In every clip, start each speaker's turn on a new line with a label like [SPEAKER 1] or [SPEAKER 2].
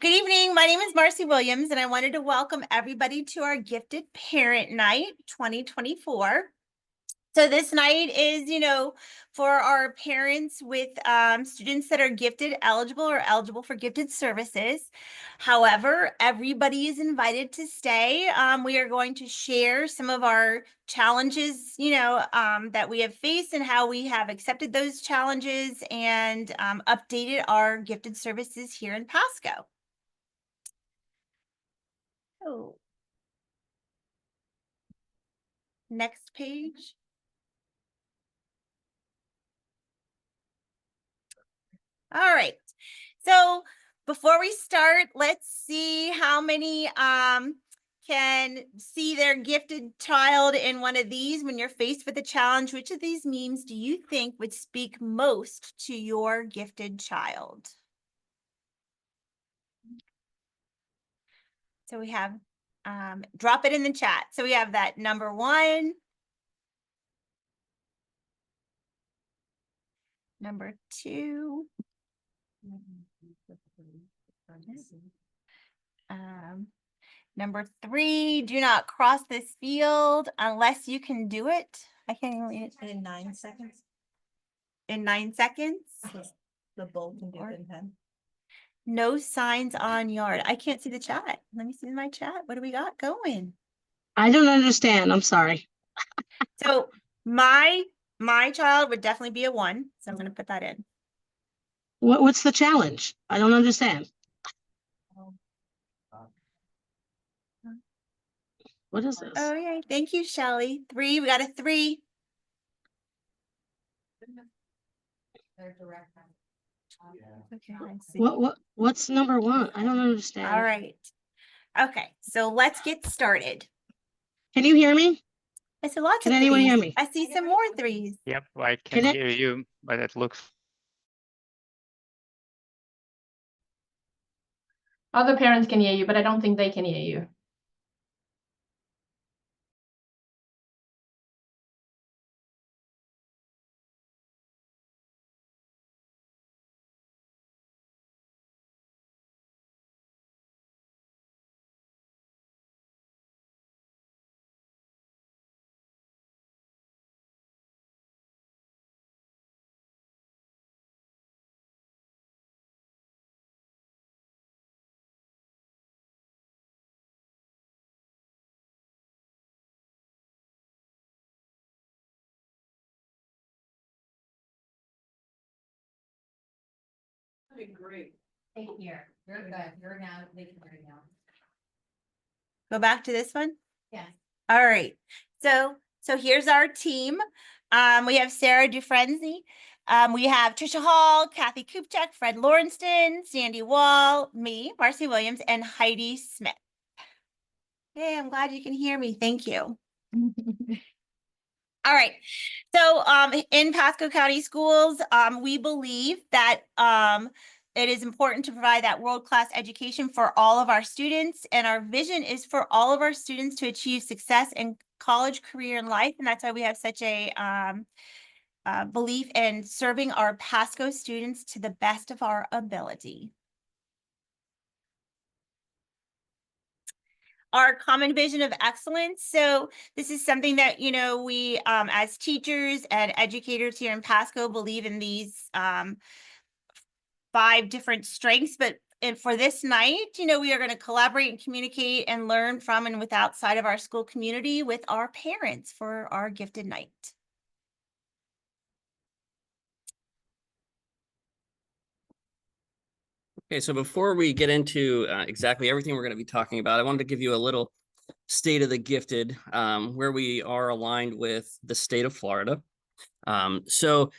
[SPEAKER 1] Good evening. My name is Marcy Williams, and I wanted to welcome everybody to our Gifted Parent Night 2024. So this night is, for our parents with students that are gifted eligible or eligible for gifted services. However, everybody is invited to stay. We are going to share some of our challenges, that we have faced and how we have accepted those challenges and updated our gifted services here in Pasco. Oh, next page. All right. So before we start, let's see how many can see their gifted child in one of these. When you're faced with a challenge, which of these memes do you think would speak most to your gifted child? So we have, drop it in the chat. So we have that number 1, number 2, number 3, do not cross this field unless you can do it. I can't even read it.
[SPEAKER 2] In 9 seconds,
[SPEAKER 1] In 9 seconds.
[SPEAKER 2] the bull can do it in 10.
[SPEAKER 1] No signs on yard. I can't see the chat. Let me see my chat. What do we got going?
[SPEAKER 3] I don't understand. I'm sorry.
[SPEAKER 1] So my child would definitely be a 1. So I'm going to put that in.
[SPEAKER 3] What's the challenge? I don't understand. What is this?
[SPEAKER 1] Oh, yeah. Thank you, Shelly. 3. We got a 3. Okay. I see.
[SPEAKER 3] What's number 1? I don't understand.
[SPEAKER 1] All right. Okay. So let's get started.
[SPEAKER 3] Can you hear me?
[SPEAKER 1] I see lots
[SPEAKER 3] Can
[SPEAKER 1] of
[SPEAKER 3] anyone
[SPEAKER 1] 3s.
[SPEAKER 3] hear me?
[SPEAKER 1] I see some more 3s.
[SPEAKER 4] Yep, I can hear you, but it looks.
[SPEAKER 5] Other parents can hear you, but I don't think they can hear you.
[SPEAKER 2] Great. Hey, here. You're good. You're now. They can hear you now.
[SPEAKER 1] Go back to this one.
[SPEAKER 2] Yes.
[SPEAKER 1] All right. So here's our team. We have Sarah Dufresne. We have Trisha Hall, Kathy Kupchak, Fred Lawrenston, Sandy Wall, me, Marcy Williams, and Heidi Smith. Hey, I'm glad you can hear me. Thank you. All right. So in Pasco County Schools, we believe that it is important to provide that world-class education for all of our students. And our vision is for all of our students to achieve success in college, career, and life. And that's why we have such a belief in serving our Pasco students to the best of our ability. Our common vision of excellence. So this is something that, we as teachers and educators here in Pasco believe in these 5 different strengths. And for this night, we are going to collaborate and communicate and learn from and with outside of our school community with our parents for our gifted night.
[SPEAKER 6] Okay, so before we get into exactly everything we're going to be talking about, I wanted to give you a little state of the gifted, where we are aligned with the state of Florida. So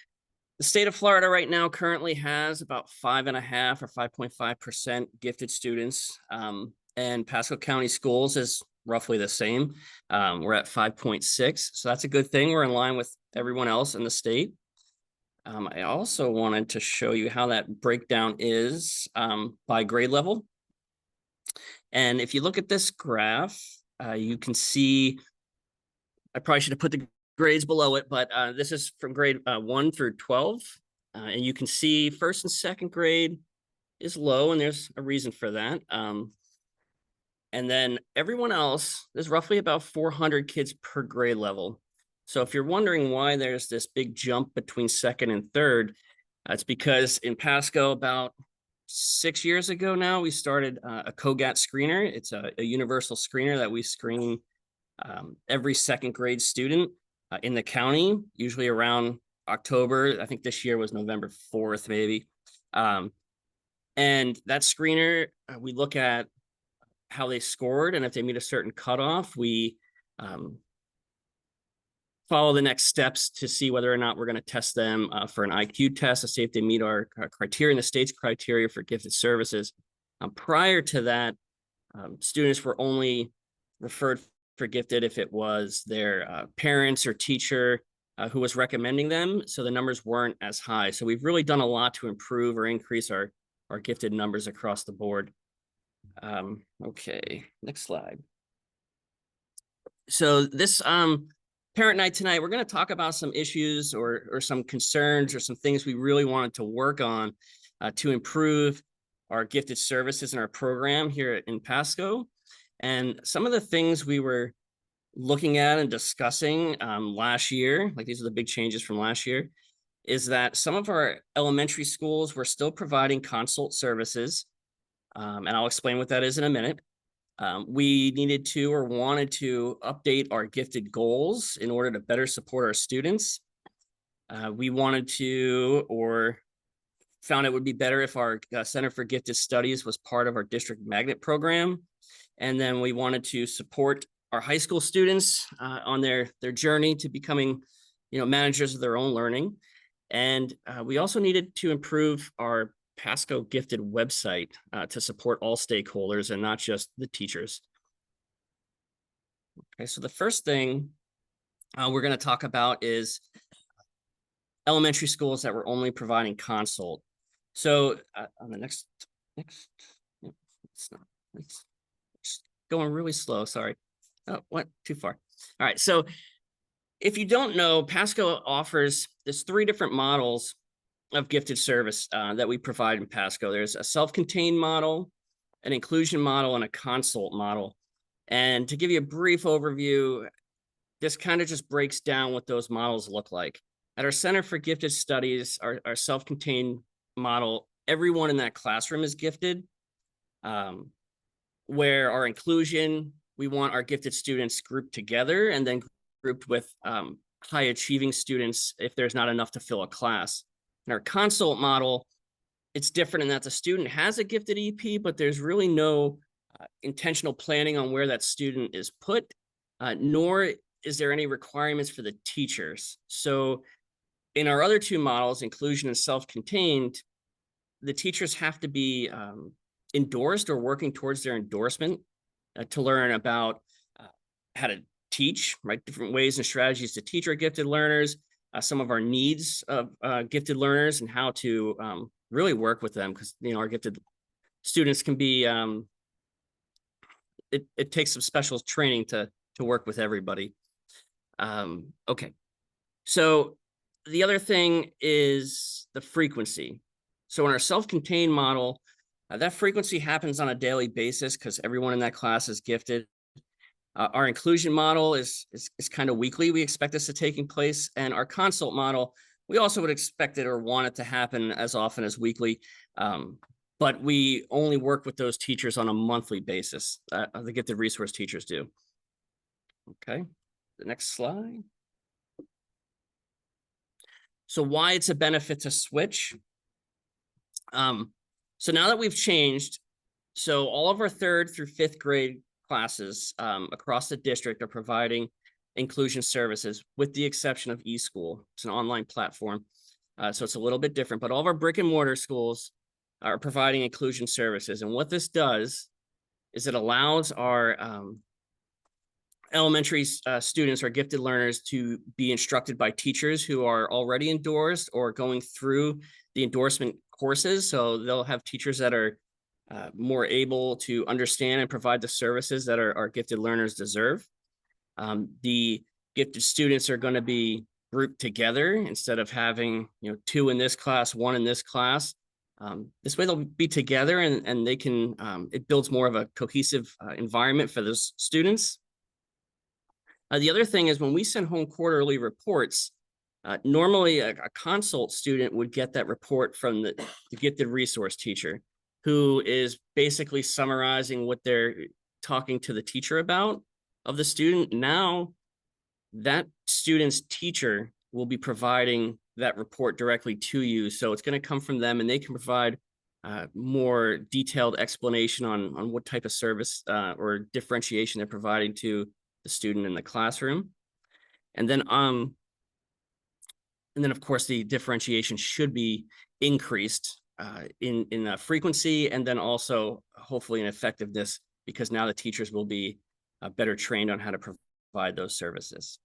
[SPEAKER 6] the state of Florida right now currently has about 5.5 or 5.5% gifted students, and Pasco County Schools is roughly the same. We're at 5.6, so that's a good thing. We're in line with everyone else in the state. I also wanted to show you how that breakdown is by grade level. And if you look at this graph, you can see, I probably should have put the grades below it, but this is from grade 1 through 12. And you can see first and second grade is low, and there's a reason for that. And then everyone else, there's roughly about 400 kids per grade level. So if you're wondering why there's this big jump between second and third, it's because in Pasco about 6 years ago now, we started a COGAT screener. It's a universal screener that we screen every second grade student in the county, usually around October. I think this year was November 4th, maybe. And that screener, we look at how they scored, and if they meet a certain cutoff, we follow the next steps to see whether or not we're going to test them for an IQ test to see if they meet our criteria and the state's criteria for gifted services. Prior to that, students were only referred for gifted if it was their parents or teacher who was recommending them, so the numbers weren't as high. So we've really done a lot to improve or increase our gifted numbers across the board. Okay, next slide. So this parent night tonight, we're going to talk about some issues or some concerns or some things we really wanted to work on to improve our gifted services in our program here in Pasco. And some of the things we were looking at and discussing last year, like these are the big changes from last year, is that some of our elementary schools were still providing consult services. And I'll explain what that is in a minute. We needed to or wanted to update our gifted goals in order to better support our students. We wanted to or found it would be better if our Center for Gifted Studies was part of our district magnet program. And then we wanted to support our high school students on their journey to becoming, managers of their own learning. And we also needed to improve our Pasco Gifted website to support all stakeholders and not just the teachers. Okay, so the first thing we're going to talk about is elementary schools that were only providing consult. So on the next, it's going really slow. Sorry. Oh, went too far. All right. So if you don't know, Pasco offers there's 3 different models of gifted service that we provide in Pasco. There's a self-contained model, an inclusion model, and a consult model. And to give you a brief overview, this kind of just breaks down what those models look like. At our Center for Gifted Studies, our self-contained model, everyone in that classroom is gifted. Where our inclusion, we want our gifted students grouped together and then grouped with high achieving students if there's not enough to fill a class. In our consult model, it's different in that the student has a gifted EP, but there's really no intentional planning on where that student is put, nor is there any requirements for the teachers. So in our other 2 models, inclusion and self-contained, the teachers have to be endorsed or working towards their endorsement to learn about how to teach, right? Different ways and strategies to teach our gifted learners, some of our needs of gifted learners and how to really work with them, because our gifted students can be it takes some special training to work with everybody. Okay, so the other thing is the frequency. So in our self-contained model, that frequency happens on a daily basis because everyone in that class is gifted. Our inclusion model is kind of weekly. We expect this to taking place, and our consult model, we also would expect it or want it to happen as often as weekly, but we only work with those teachers on a monthly basis. The gifted resource teachers do. Okay, the next slide. So why it's a benefit to switch? So now that we've changed, so all of our 3rd through 5th grade classes across the district are providing inclusion services with the exception of eSchool. It's an online platform, so it's a little bit different, but all of our brick and mortar schools are providing inclusion services. And what this does is it allows our elementary students or gifted learners to be instructed by teachers who are already endorsed or going through the endorsement courses. So they'll have teachers that are more able to understand and provide the services that our gifted learners deserve. The gifted students are going to be grouped together instead of having 2 in this class, 1 in this class. This way they'll be together and they can, it builds more of a cohesive environment for those students. The other thing is when we send home quarterly reports, normally a consult student would get that report from the gifted resource teacher, who is basically summarizing what they're talking to the teacher about of the student. Now that student's teacher will be providing that report directly to you. So it's going to come from them and they can provide more detailed explanation on what type of service or differentiation they're providing to the student in the classroom. And then of course the differentiation should be increased in frequency, and then also hopefully in effectiveness, because now the teachers will be better trained on how to provide those services.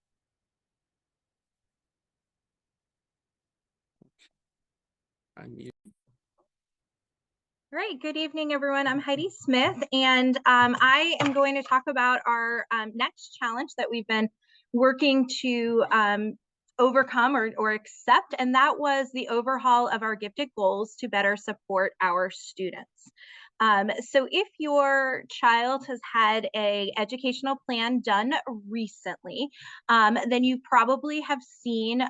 [SPEAKER 7] Great. Good evening, everyone. I'm Heidi Smith, and I am going to talk about our next challenge that we've been working to overcome or accept, and that was the overhaul of our gifted goals to better support our students. So if your child has had an educational plan done recently, then you probably have seen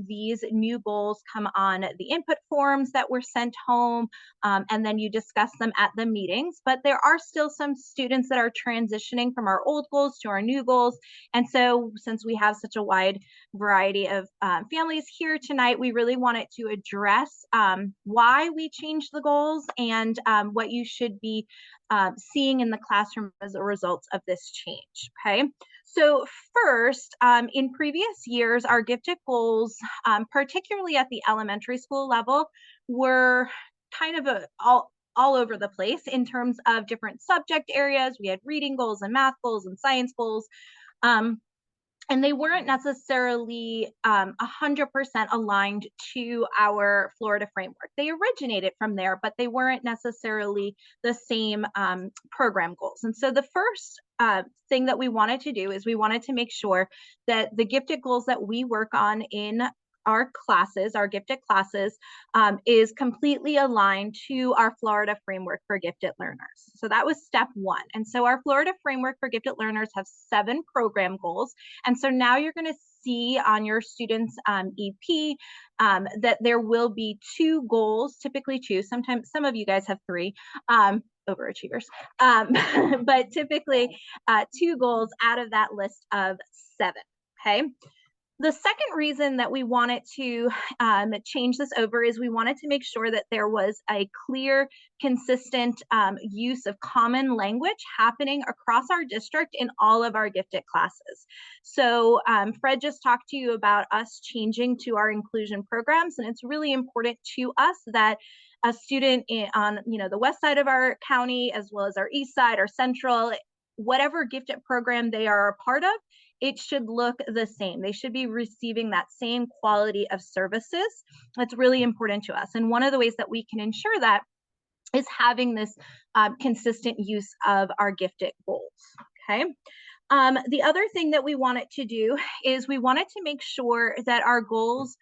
[SPEAKER 7] these new goals come on the input forms that were sent home, and then you discuss them at the meetings. But there are still some students that are transitioning from our old goals to our new goals. And so since we have such a wide variety of families here tonight, we really wanted to address why we changed the goals and what you should be seeing in the classroom as a result of this change. Okay, so first, in previous years, our gifted goals, particularly at the elementary school level, were kind of all over the place in terms of different subject areas. We had reading goals and math goals and science goals. And they weren't necessarily 100% aligned to our Florida framework. They originated from there, but they weren't necessarily the same program goals. And so the first thing that we wanted to do is we wanted to make sure that the gifted goals that we work on in our classes, our gifted classes, is completely aligned to our Florida framework for gifted learners. So that was step one. And so our Florida framework for gifted learners have 7 program goals. And so now you're going to see on your students' EP that there will be 2 goals, typically 2. Sometimes some of you guys have 3. Overachievers, but typically 2 goals out of that list of 7. Okay. The second reason that we wanted to change this over is we wanted to make sure that there was a clear, consistent use of common language happening across our district in all of our gifted classes. So Fred just talked to you about us changing to our inclusion programs, and it's really important to us that a student on the west side of our county, as well as our east side, our central, whatever gifted program they are a part of, it should look the same. They should be receiving that same quality of services. That's really important to us. And one of the ways that we can ensure that is having this consistent use of our gifted goals, okay? The other thing that we wanted to do is we wanted to make sure that our goals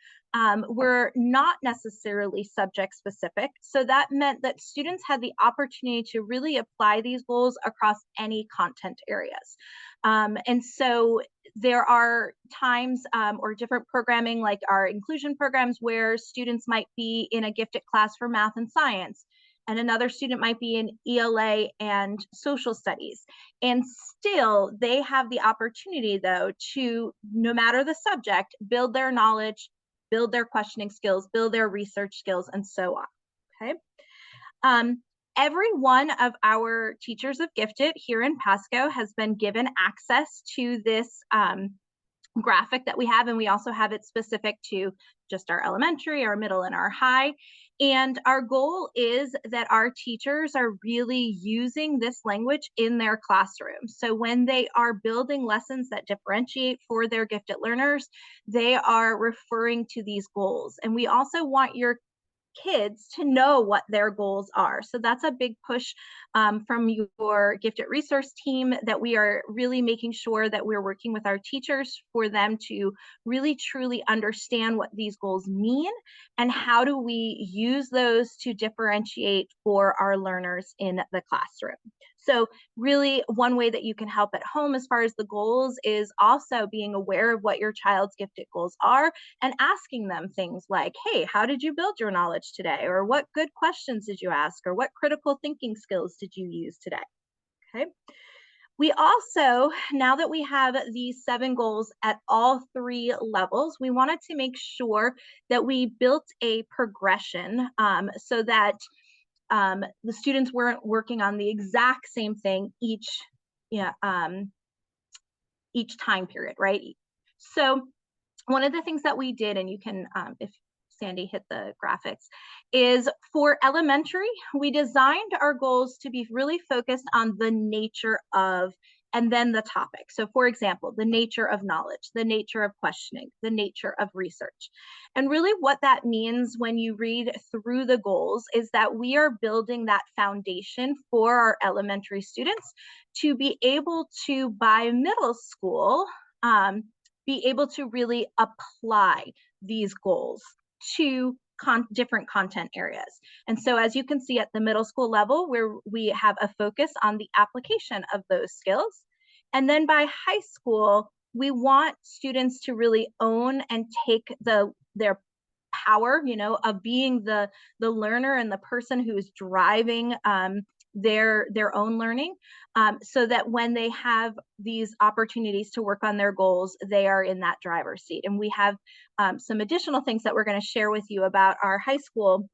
[SPEAKER 7] were not necessarily subject specific. So that meant that students had the opportunity to really apply these goals across any content areas. And so there are times or different programming like our inclusion programs where students might be in a gifted class for math and science, and another student might be in ELA and social studies. And still they have the opportunity though to, no matter the subject, build their knowledge, build their questioning skills, build their research skills, and so on, okay? Every one of our teachers of gifted here in Pasco has been given access to this graphic that we have, and we also have it specific to just our elementary, our middle, and our high. And our goal is that our teachers are really using this language in their classrooms. So when they are building lessons that differentiate for their gifted learners, they are referring to these goals. And we also want your kids to know what their goals are. So that's a big push from your Gifted Resource team, that we are really making sure that we're working with our teachers for them to really truly understand what these goals mean and how do we use those to differentiate for our learners in the classroom. So really, one way that you can help at home as far as the goals is also being aware of what your child's gifted goals are and asking them things like, hey, how did you build your knowledge today? Or what good questions did you ask? Or what critical thinking skills did you use today? Okay. We also, now that we have these 7 goals at all 3 levels, we wanted to make sure that we built a progression so that the students weren't working on the exact same thing each time period, right? So one of the things that we did, and you can, if Sandy hit the graphics, is for elementary, we designed our goals to be really focused on the nature of, and then the topic. So for example, the nature of knowledge, the nature of questioning, the nature of research. And really what that means when you read through the goals is that we are building that foundation for our elementary students to be able to, by middle school, be able to really apply these goals to different content areas. And so as you can see at the middle school level, where we have a focus on the application of those skills. And then by high school, we want students to really own and take their power, of being the learner and the person who is driving their own learning, so that when they have these opportunities to work on their goals, they are in that driver's seat. And we have some additional things that we're going to share with you about our high school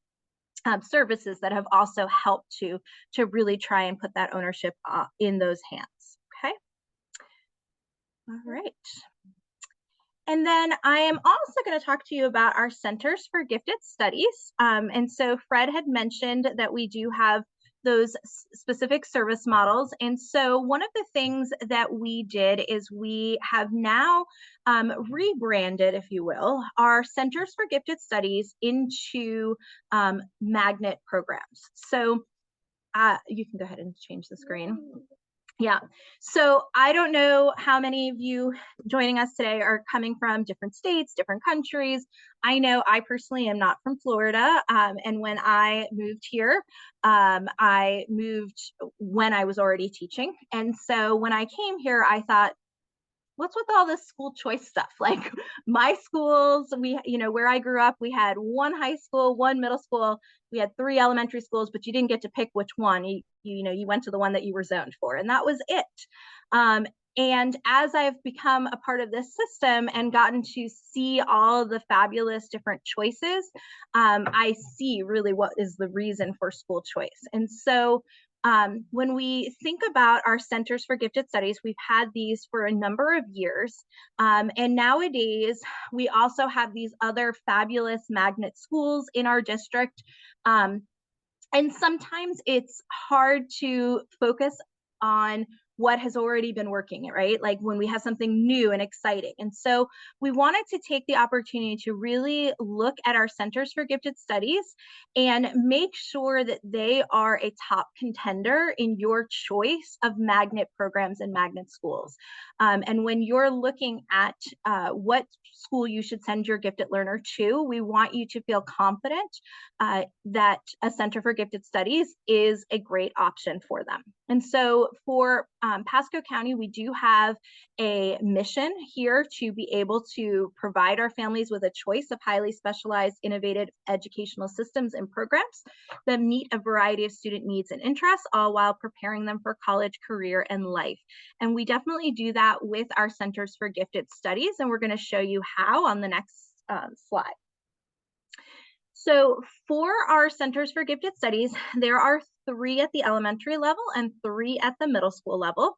[SPEAKER 7] services that have also helped to really try and put that ownership in those hands. Okay. All right. And then I am also going to talk to you about our Centers for Gifted Studies. And so Fred had mentioned that we do have those specific service models. And so one of the things that we did is we have now rebranded, if you will, our Centers for Gifted Studies into magnet programs. So you can go ahead and change the screen. Yeah, so I don't know how many of you joining us today are coming from different states, different countries. I know I personally am not from Florida, and when I moved here, I moved when I was already teaching. And so when I came here, I thought, what's with all this school choice stuff? Like my schools, where I grew up, we had 1 high school, 1 middle school, we had 3 elementary schools, but you didn't get to pick which one. You went to the one that you were zoned for, and that was it. And as I've become a part of this system and gotten to see all the fabulous different choices, I see really what is the reason for school choice. And so when we think about our Centers for Gifted Studies, we've had these for a number of years. And nowadays, we also have these other fabulous magnet schools in our district. And sometimes it's hard to focus on what has already been working, right? Like when we have something new and exciting. And so we wanted to take the opportunity to really look at our Centers for Gifted Studies and make sure that they are a top contender in your choice of magnet programs and magnet schools. And when you're looking at what school you should send your gifted learner to, we want you to feel confident that a Center for Gifted Studies is a great option for them. And so for Pasco County, we do have a mission here to be able to provide our families with a choice of highly specialized, innovative educational systems and programs that meet a variety of student needs and interests, all while preparing them for college, career, and life. And we definitely do that with our Centers for Gifted Studies, and we're going to show you how on the next slide. So for our Centers for Gifted Studies, there are 3 at the elementary level and 3 at the middle school level.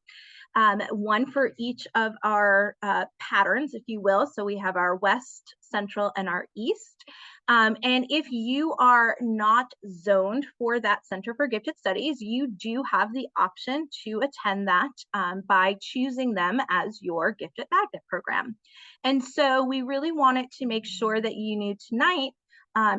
[SPEAKER 7] 1 for each of our patterns, if you will. So we have our West, Central, and our East. And if you are not zoned for that Center for Gifted Studies, you do have the option to attend that by choosing them as your Gifted Magnet program. And so we really wanted to make sure that you knew tonight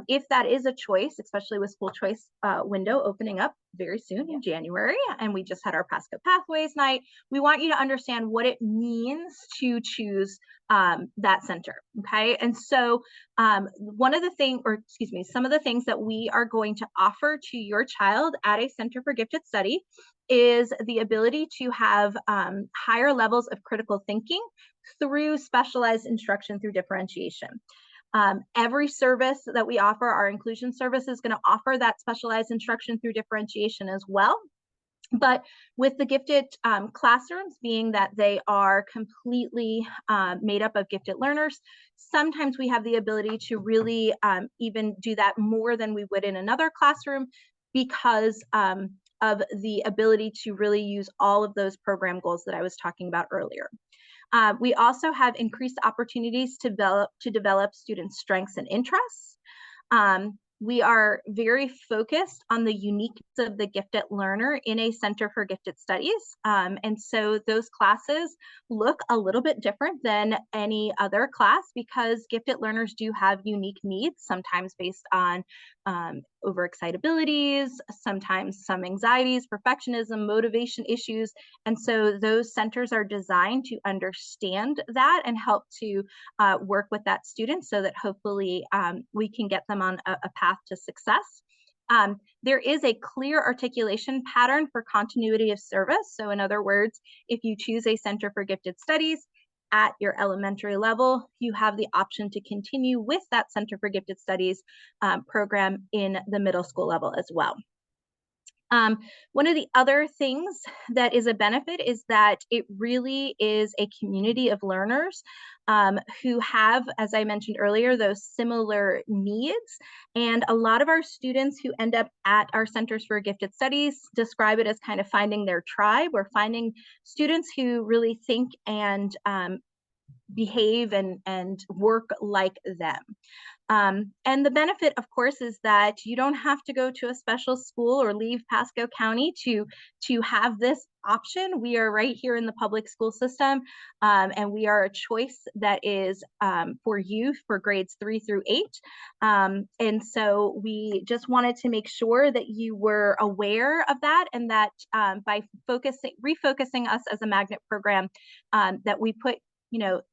[SPEAKER 7] If that is a choice, especially with school choice window opening up very soon in January, and we just had our Pasco Pathways night, we want you to understand what it means to choose that center, okay? And so some of the things that we are going to offer to your child at a Center for Gifted Study is the ability to have higher levels of critical thinking through specialized instruction through differentiation. Every service that we offer, our inclusion service, is going to offer that specialized instruction through differentiation as well. But with the gifted classrooms being that they are completely made up of gifted learners, sometimes we have the ability to really even do that more than we would in another classroom because of the ability to really use all of those program goals that I was talking about earlier. We also have increased opportunities to develop students' strengths and interests. We are very focused on the uniqueness of the gifted learner in a Center for Gifted Studies. And so those classes look a little bit different than any other class because gifted learners do have unique needs, sometimes based on overexcitabilities, sometimes some anxieties, perfectionism, motivation issues. And so those centers are designed to understand that and help to work with that student so that hopefully we can get them on a path to success. There is a clear articulation pattern for continuity of service. So in other words, if you choose a Center for Gifted Studies at your elementary level, you have the option to continue with that Center for Gifted Studies program in the middle school level as well. One of the other things that is a benefit is that it really is a community of learners who have, as I mentioned earlier, those similar needs. And a lot of our students who end up at our Centers for Gifted Studies describe it as kind of finding their tribe. We're finding students who really think and behave and work like them. And the benefit, of course, is that you don't have to go to a special school or leave Pasco County to have this option. We are right here in the public school system, and we are a choice that is for you for grades 3 through 8. And so we just wanted to make sure that you were aware of that, and that by refocusing us as a magnet program, that we put,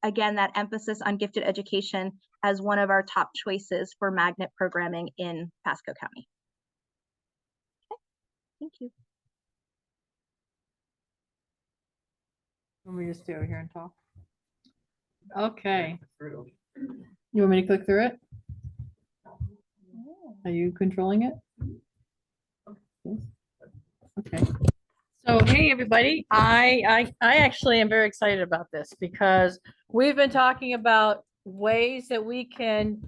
[SPEAKER 7] again, that emphasis on gifted education as one of our top choices for magnet programming in Pasco County. Okay, thank you.
[SPEAKER 2] Let me just stay over here and talk. Okay. You want me to click through it? Are you controlling it? Okay. So, hey, everybody. I actually am very excited about this because we've been talking about ways that we can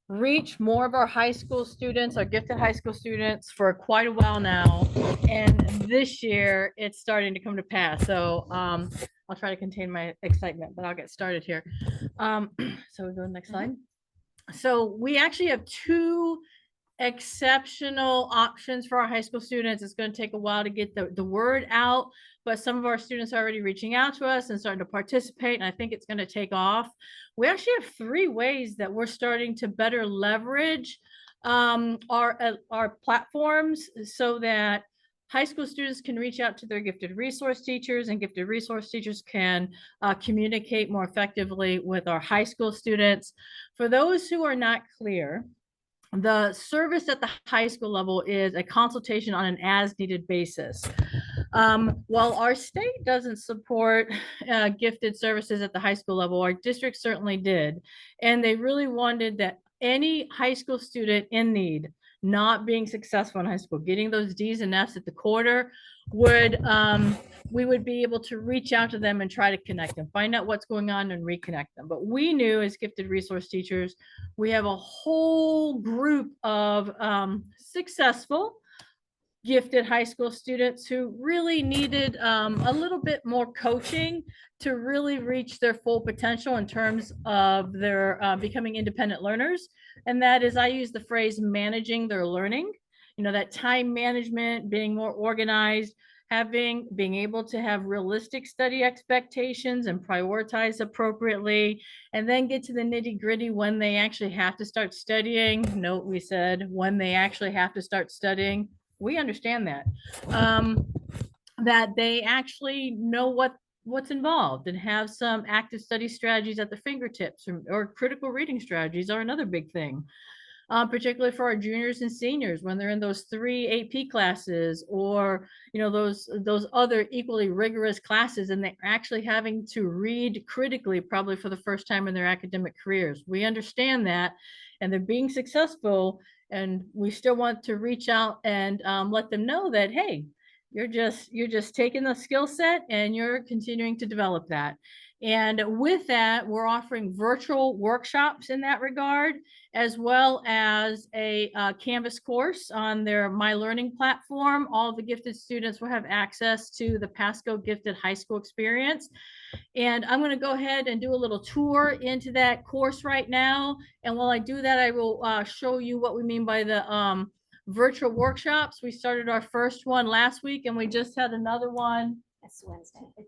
[SPEAKER 2] reach more of our high school students, our gifted high school students, for quite a while now. And this year it's starting to come to pass. So I'll try to contain my excitement, but I'll get started here. So we go to the next slide. So we actually have 2 exceptional options for our high school students. It's going to take a while to get the word out, but some of our students are already reaching out to us and starting to participate, and I think it's going to take off. We actually have 3 ways that we're starting to better leverage our platforms so that high school students can reach out to their gifted resource teachers, and gifted resource teachers can communicate more effectively with our high school students. For those who are not clear, the service at the high school level is a consultation on an as-needed basis. While our state doesn't support gifted services at the high school level, our district certainly did. And they really wanted that any high school student in need, not being successful in high school, getting those D's and F's at the quarter, we would be able to reach out to them and try to connect them, find out what's going on and reconnect them. But we knew as gifted resource teachers, we have a whole group of successful gifted high school students who really needed a little bit more coaching to really reach their full potential in terms of their becoming independent learners. And that is, I use the phrase managing their learning, that time management, being more organized, being able to have realistic study expectations and prioritize appropriately, and then get to the nitty gritty when they actually have to start studying. Note we said when they actually have to start studying. We understand that. That they actually know what's involved and have some active study strategies at their fingertips, or critical reading strategies are another big thing. Particularly for our juniors and seniors when they're in those 3 AP classes, or those other equally rigorous classes, and they're actually having to read critically probably for the first time in their academic careers. We understand that, and they're being successful, and we still want to reach out and let them know that, hey, you're just taking the skill set and you're continuing to develop that. And with that, we're offering virtual workshops in that regard, as well as a Canvas course on their My Learning platform. All the gifted students will have access to the Pasco Gifted High School Experience. And I'm going to go ahead and do a little tour into that course right now. And while I do that, I will show you what we mean by the virtual workshops. We started our first one last week, and we just had another one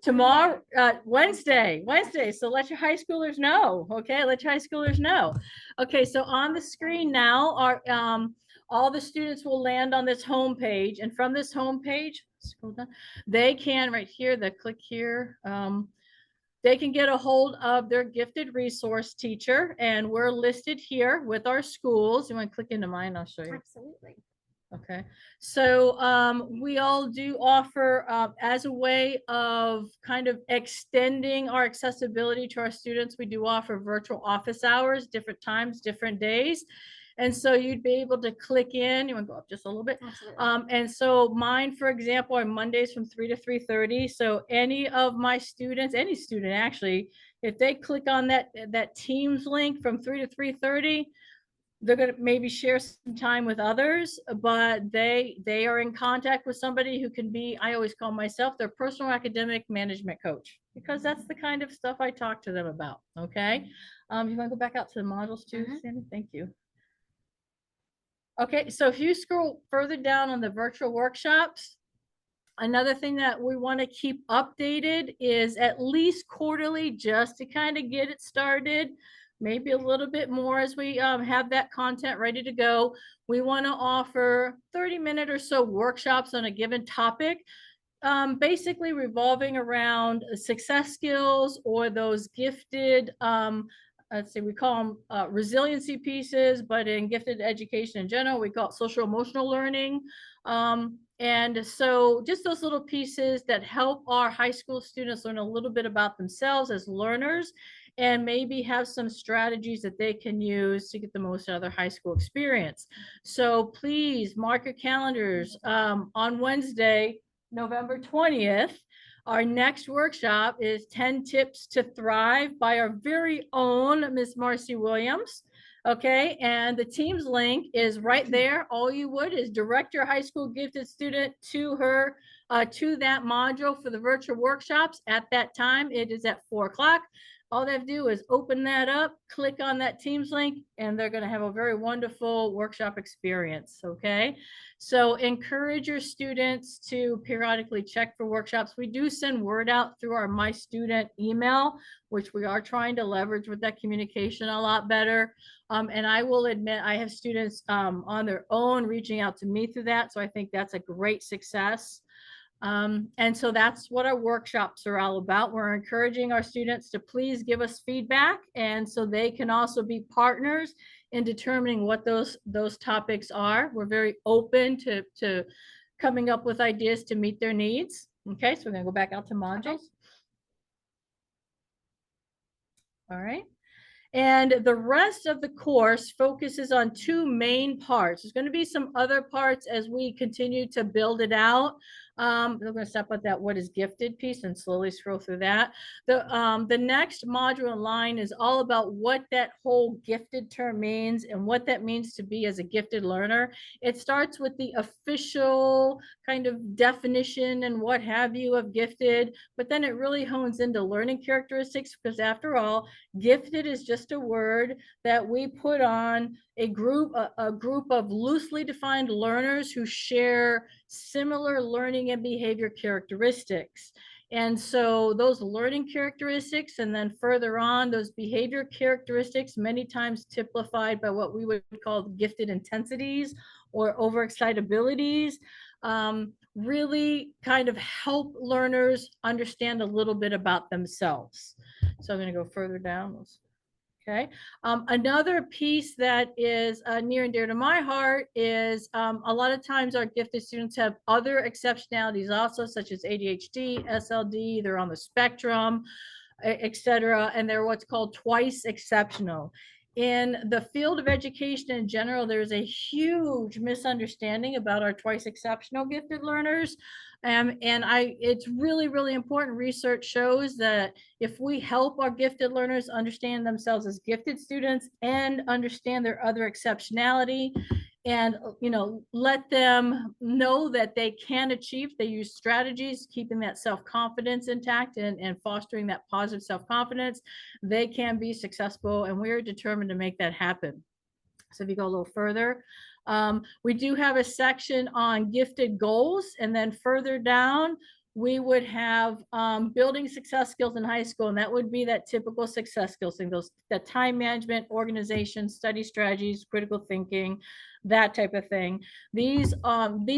[SPEAKER 2] tomorrow, Wednesday. So let your high schoolers know. Okay, let your high schoolers know. Okay, so on the screen now are all the students will land on this home page, and from this home page, scroll down, they can right here, click here. They can get a hold of their gifted resource teacher, and we're listed here with our schools. You want to click into mine? I'll show you.
[SPEAKER 1] Absolutely.
[SPEAKER 2] Okay, so we all do offer as a way of kind of extending our accessibility to our students, we do offer virtual office hours, different times, different days. And so you'd be able to click in. You want to go up just a little bit? And so mine, for example, are Mondays from 3 to 3:30. So any of my students, any student actually, if they click on that Teams link from 3 to 3:30, they're going to maybe share some time with others, but they are in contact with somebody who can be, I always call myself their personal academic management coach, because that's the kind of stuff I talk to them about. Okay. You want to go back out to the modules too, Sandy? Thank you. Okay, so if you scroll further down on the virtual workshops, another thing that we want to keep updated is at least quarterly, just to kind of get it started, maybe a little bit more as we have that content ready to go. We want to offer 30-minute or so workshops on a given topic, basically revolving around success skills or those gifted, let's see, we call them resiliency pieces, but in gifted education in general, we call it social emotional learning. And so just those little pieces that help our high school students learn a little bit about themselves as learners, and maybe have some strategies that they can use to get the most out of their high school experience. So please mark your calendars. On Wednesday, November 20th, our next workshop is 10 Tips to Thrive by our very own Miss Marcy Williams. Okay, and the Teams link is right there. All you would is direct your high school gifted student to her, to that module for the virtual workshops at that time. It is at 4 o'clock. All they have to do is open that up, click on that Teams link, and they're going to have a very wonderful workshop experience. Okay, so encourage your students to periodically check for workshops. We do send word out through our My Student email, which we are trying to leverage with that communication a lot better. And I will admit, I have students on their own reaching out to me through that. So I think that's a great success. And so that's what our workshops are all about. We're encouraging our students to please give us feedback, and so they can also be partners in determining what those topics are. We're very open to coming up with ideas to meet their needs. Okay, so we're gonna go back out to modules. All right. And the rest of the course focuses on 2 main parts. There's going to be some other parts as we continue to build it out. We're going to stop at that what is gifted piece and slowly scroll through that. The next module in line is all about what that whole gifted term means and what that means to be as a gifted learner. It starts with the official kind of definition and what have you of gifted, but then it really hones into learning characteristics, because after all, gifted is just a word that we put on a group of loosely defined learners who share similar learning and behavior characteristics. And so those learning characteristics, and then further on, those behavior characteristics, many times typified by what we would call gifted intensities or overexcitabilities, really kind of help learners understand a little bit about themselves. So I'm going to go further down. Okay. Another piece that is near and dear to my heart is a lot of times our gifted students have other exceptionalities also, such as ADHD, SLD, they're on the spectrum, etc. And they're what's called twice exceptional. In the field of education in general, there's a huge misunderstanding about our twice exceptional gifted learners. It's really, really important. Research shows that if we help our gifted learners understand themselves as gifted students and understand their other exceptionality, and let them know that they can achieve, they use strategies, keeping that self-confidence intact and fostering that positive self-confidence, they can be successful, and we're determined to make that happen. So if you go a little further, we do have a section on gifted goals, and then further down we would have building success skills in high school, and that would be that typical success skills thing, that time management, organization, study strategies, critical thinking, that type of thing. These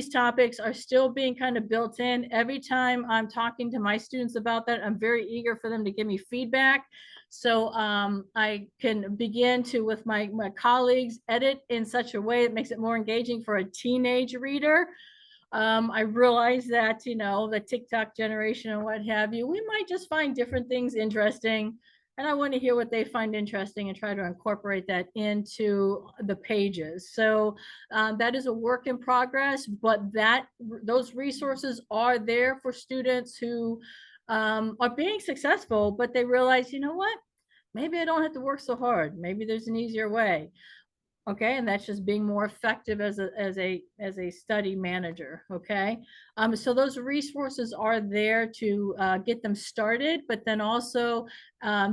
[SPEAKER 2] topics are still being kind of built in. Every time I'm talking to my students about that, I'm very eager for them to give me feedback. So I can begin to, with my colleagues, edit in such a way that makes it more engaging for a teenage reader. I realize that, the TikTok generation and what have you, we might just find different things interesting. And I want to hear what they find interesting and try to incorporate that into the pages. So that is a work in progress, but those resources are there for students who are being successful, but they realize, what, maybe I don't have to work so hard. Maybe there's an easier way. Okay, and that's just being more effective as a study manager. Okay, so those resources are there to get them started, but then also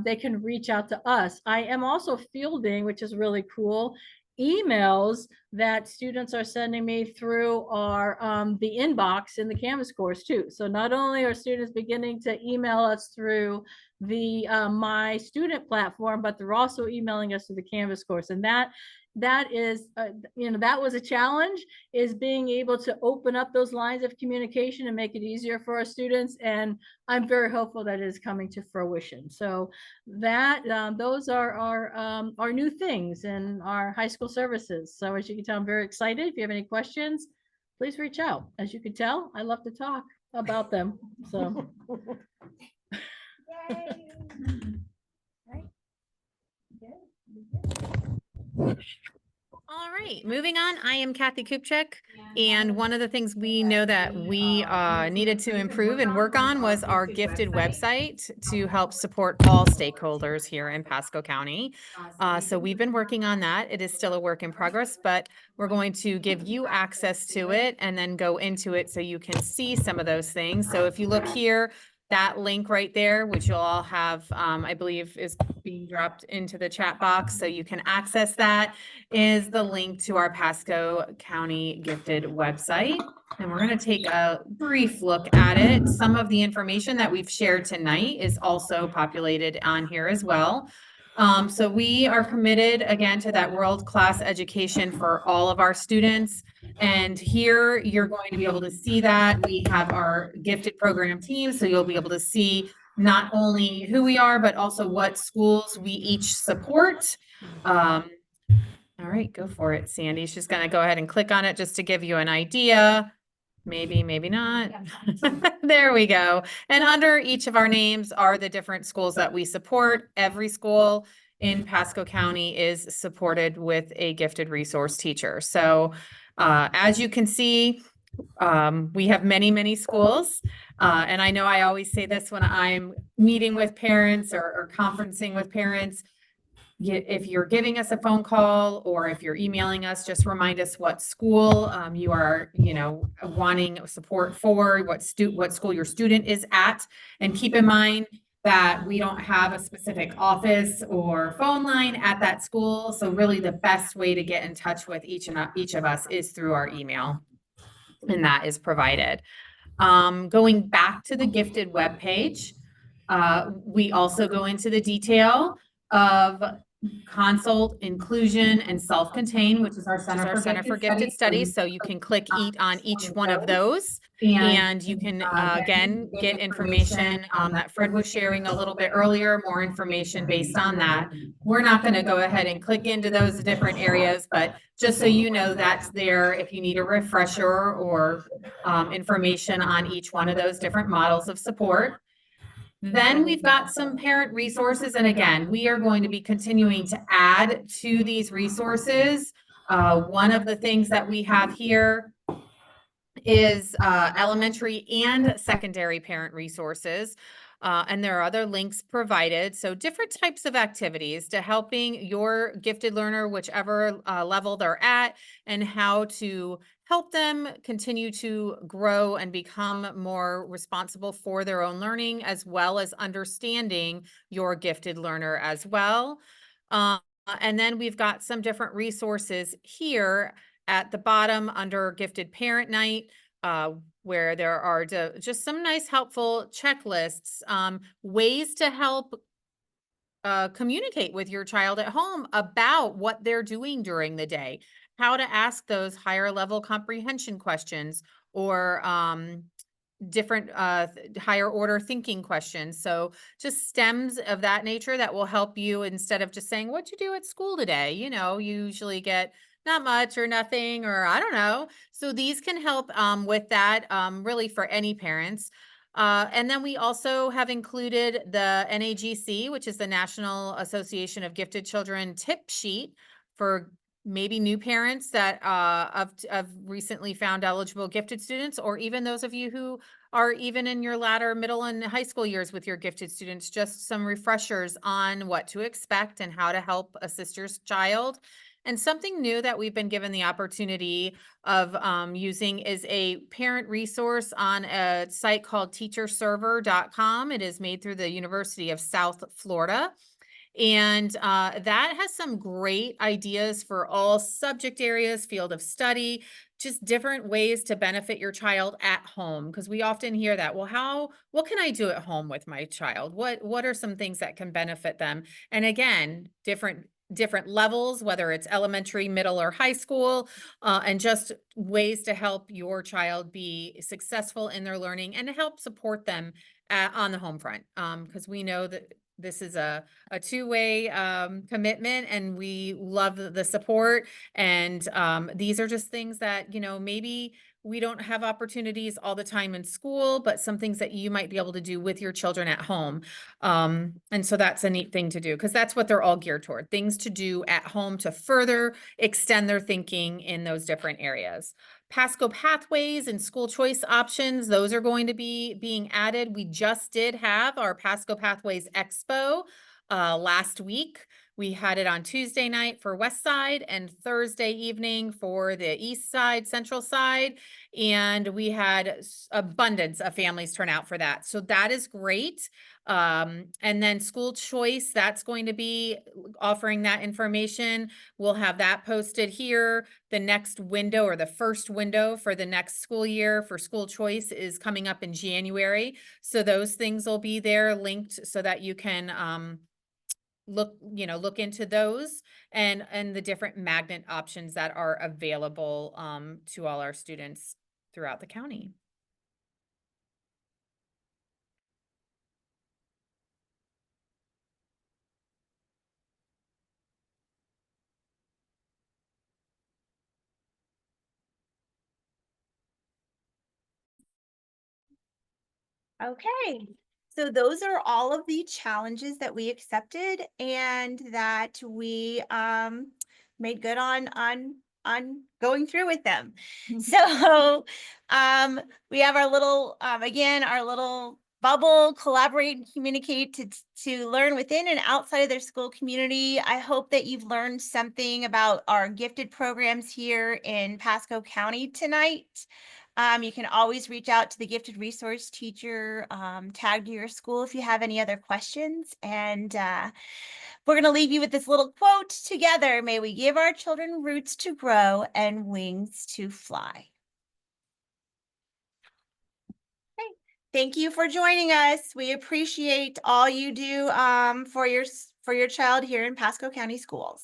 [SPEAKER 2] they can reach out to us. I am also fielding, which is really cool, emails that students are sending me through our the inbox in the Canvas course too. So not only are students beginning to email us through the My Student platform, but they're also emailing us through the Canvas course, and that is, that was a challenge, is being able to open up those lines of communication and make it easier for our students. And I'm very hopeful that it is coming to fruition. So that those are our new things in our high school services. So as you can tell, I'm very excited. If you have any questions, please reach out. As you can tell, I love to talk about them. So.
[SPEAKER 1] Yay.
[SPEAKER 8] All right, moving on. I am Kathy Kupchak, and one of the things we know that we needed to improve and work on was our gifted website to help support all stakeholders here in Pasco County. So we've been working on that. It is still a work in progress, but we're going to give you access to it and then go into it so you can see some of those things. So if you look here, that link right there, which you'll all have, I believe is being dropped into the chat box so you can access that, is the link to our Pasco County Gifted website. And we're going to take a brief look at it. Some of the information that we've shared tonight is also populated on here as well. So we are committed again to that world-class education for all of our students. And here you're going to be able to see that we have our gifted program team. So you'll be able to see not only who we are, but also what schools we each support. All right, go for it, Sandy. She's going to go ahead and click on it just to give you an idea. Maybe, maybe not. There we go. And under each of our names are the different schools that we support. Every school in Pasco County is supported with a gifted resource teacher. So as you can see, we have many, many schools. And I know I always say this when I'm meeting with parents or conferencing with parents. If you're giving us a phone call or if you're emailing us, just remind us what school you are, wanting support for, what school your student is at. And keep in mind that we don't have a specific office or phone line at that school. So really the best way to get in touch with each of us is through our email. and that is provided. Going back to the gifted webpage, we also go into the detail of consult, inclusion, and self-contained, which is our Center for Gifted Studies. So you can click on each one of those, and you can again get information that Fred was sharing a little bit earlier, more information based on that. We're not going to go ahead and click into those different areas, but just so you know, that's there if you need a refresher or information on each one of those different models of support. Then we've got some parent resources. And again, we are going to be continuing to add to these resources. One of the things that we have here is elementary and secondary parent resources. And there are other links provided. So different types of activities to helping your gifted learner, whichever level they're at, and how to help them continue to grow and become more responsible for their own learning, as well as understanding your gifted learner as well. And then we've got some different resources here at the bottom under Gifted Parent Night, where there are just some nice helpful checklists, ways to help communicate with your child at home about what they're doing during the day, how to ask those higher level comprehension questions, or different higher order thinking questions. So just stems of that nature that will help you, instead of just saying, what'd you do at school today? You know, you usually get not much or nothing, or I don't know. So these can help with that, really for any parents. And then we also have included the NAGC, which is the National Association of Gifted Children tip sheet for maybe new parents that of recently found eligible gifted students, or even those of you who are even in your latter middle and high school years with your gifted students, just some refreshers on what to expect and how to help a sister's child. And something new that we've been given the opportunity of using is a parent resource on a site called teacherserver.com. It is made through the University of South Florida. And that has some great ideas for all subject areas, field of study, just different ways to benefit your child at home. Because we often hear that, well, what can I do at home with my child? What are some things that can benefit them? And again, different levels, whether it's elementary, middle, or high school, and just ways to help your child be successful in their learning and to help support them on the home front. Because we know that this is a two-way commitment, and we love the support. And these are just things that, you know, maybe we don't have opportunities all the time in school, but some things that you might be able to do with your children at home. And so that's a neat thing to do, because that's what they're all geared toward, things to do at home to further extend their thinking in those different areas. Pasco pathways and school choice options, those are going to be being added. We just did have our Pasco Pathways Expo last week. We had it on Tuesday night for West Side and Thursday evening for the East Side, Central Side. And we had abundance of families turn out for that. So that is great. And then school choice, that's going to be offering that information. We'll have that posted here. The next window, or the first window for the next school year for school choice, is coming up in January. So those things will be there linked so that you can look into those and the different magnet options that are available to all our students throughout the county.
[SPEAKER 1] Okay, so those are all of the challenges that we accepted and that we made good on going through with them. So we have our little again, our little bubble, collaborate and communicate to learn within and outside of their school community. I hope that you've learned something about our gifted programs here in Pasco County tonight. You can always reach out to the gifted resource teacher tagged to your school if you have any other questions. And we're going to leave you with this little quote together. May we give our children roots to grow and wings to fly. Thank you for joining us. We appreciate all you do for your child here in Pasco County Schools.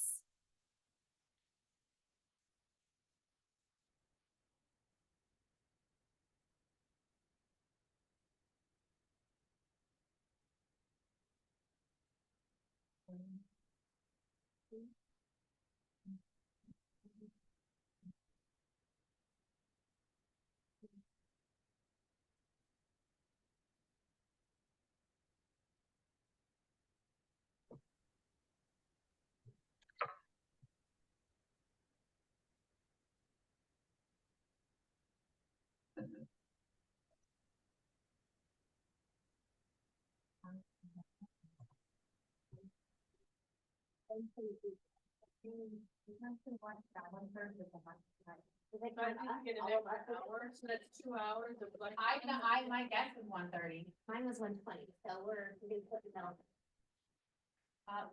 [SPEAKER 8] My guess is 1:30. Mine was 1:20, so we're putting it on.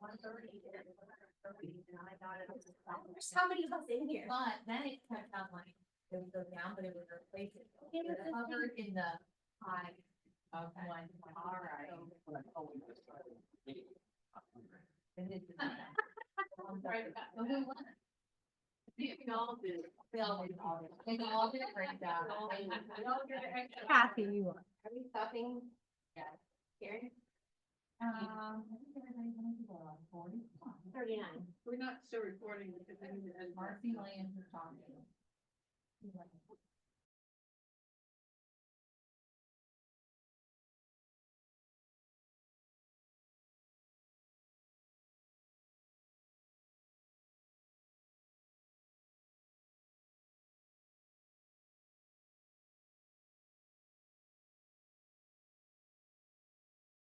[SPEAKER 8] 1:30. And I got it. There's how many of us in here? But then it kept on like, it would go down, but it would replace it. It was covered in the high. Okay. All right. We all did. We all did. We all did a great job. Kathy, you are. Are we stopping? Yeah. Karen? 39.
[SPEAKER 2] We're not still recording because then Marcy Lane is talking.